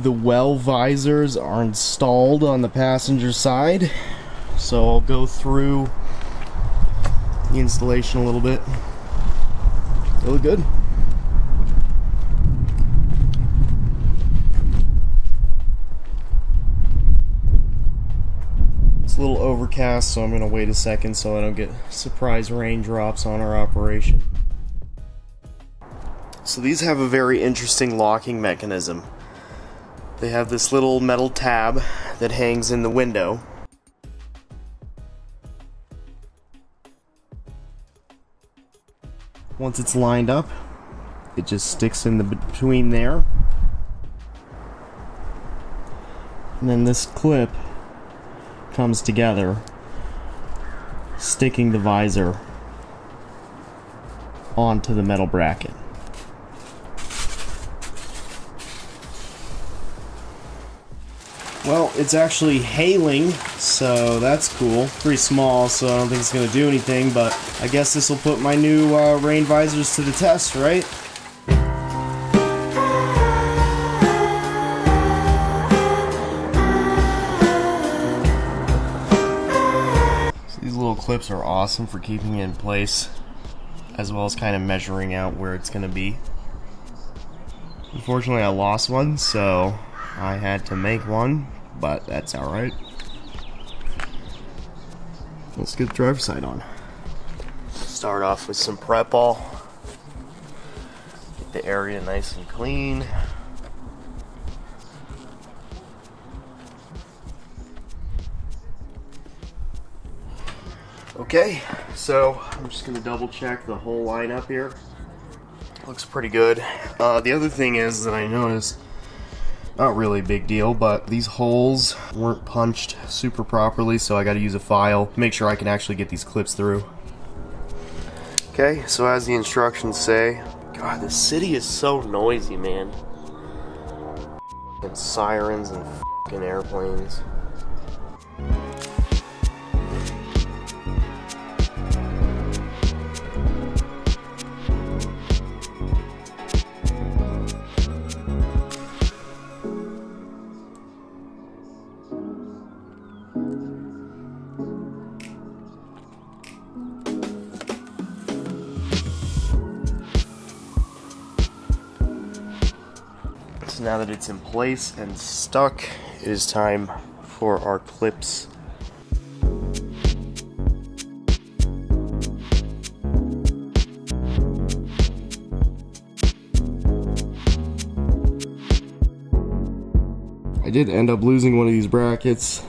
The Well Visors are installed on the passenger side, so I'll go through the installation a little bit. They look good. It's a little overcast, so I'm going to wait a second so I don't get surprise raindrops on our operation. So these have a very interesting locking mechanism. They have this little metal tab that hangs in the window. Once it's lined up, it just sticks in the between there. And then this clip comes together, sticking the visor onto the metal bracket. Well, it's actually hailing, so that's cool. Pretty small, so I don't think it's going to do anything, but I guess this will put my new rain visors to the test, right? So these little clips are awesome for keeping it in place, as well as kind of measuring out where it's going to be. Unfortunately, I lost one, so I had to make one, but that's alright. Let's get the driver's side on. Start off with some prep all. Get the area nice and clean. Okay, so I'm just going to double check the whole lineup here. Looks pretty good. The other thing is that I noticed, not really a big deal, but these holes weren't punched super properly, so I gotta use a file to make sure I can actually get these clips through. Okay, so as the instructions say, God, this city is so noisy, man. And sirens and fucking airplanes. So now that it's in place and stuck, it is time for our clips. I did end up losing one of these brackets,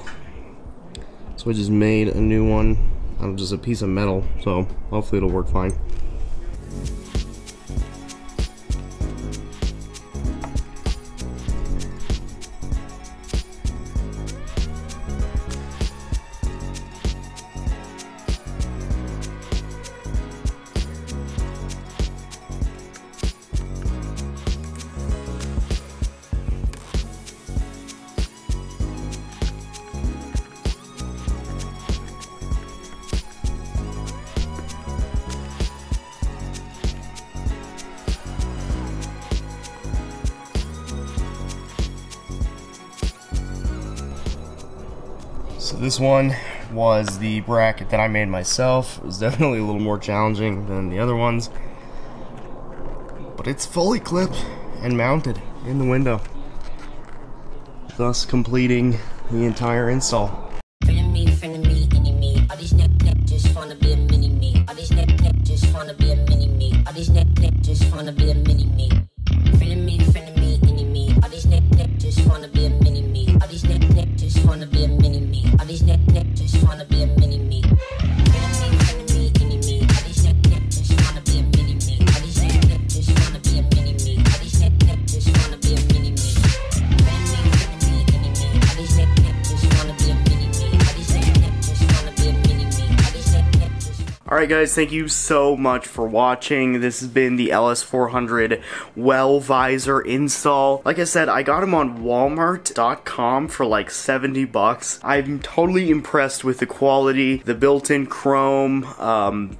so I just made a new one out of just a piece of metal, so hopefully it'll work fine. So this one was the bracket that I made myself. It was definitely a little more challenging than the other ones, but it's fully clipped and mounted in the window, thus completing the entire install. Alright guys, thank you so much for watching. This has been the LS400 Well Visor install. Like I said, I got them on Wal-mart.com for like 70 bucks. I'm totally impressed with the quality, the built-in chrome,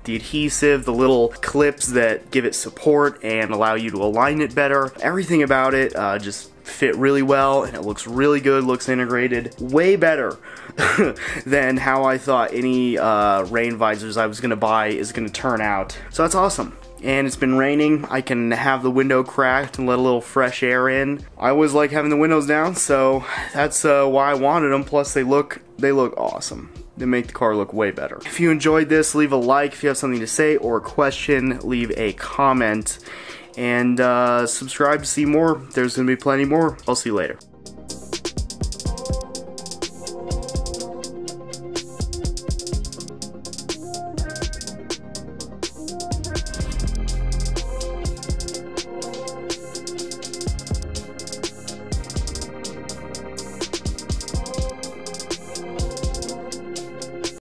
the adhesive, the little clips that give it support and allow you to align it better. Everything about it just fit really well, and it looks really good, looks integrated, way better than how I thought any rain visors I was gonna buy is gonna turn out. So that's awesome. And it's been raining. I can have the window cracked and let a little fresh air in. I always like having the windows down, so that's why I wanted them. Plus they look awesome. They make the car look way better. If you enjoyed this, leave a like. If you have something to say or a question, leave a comment. And subscribe to see more. There's gonna be plenty more. I'll see you later.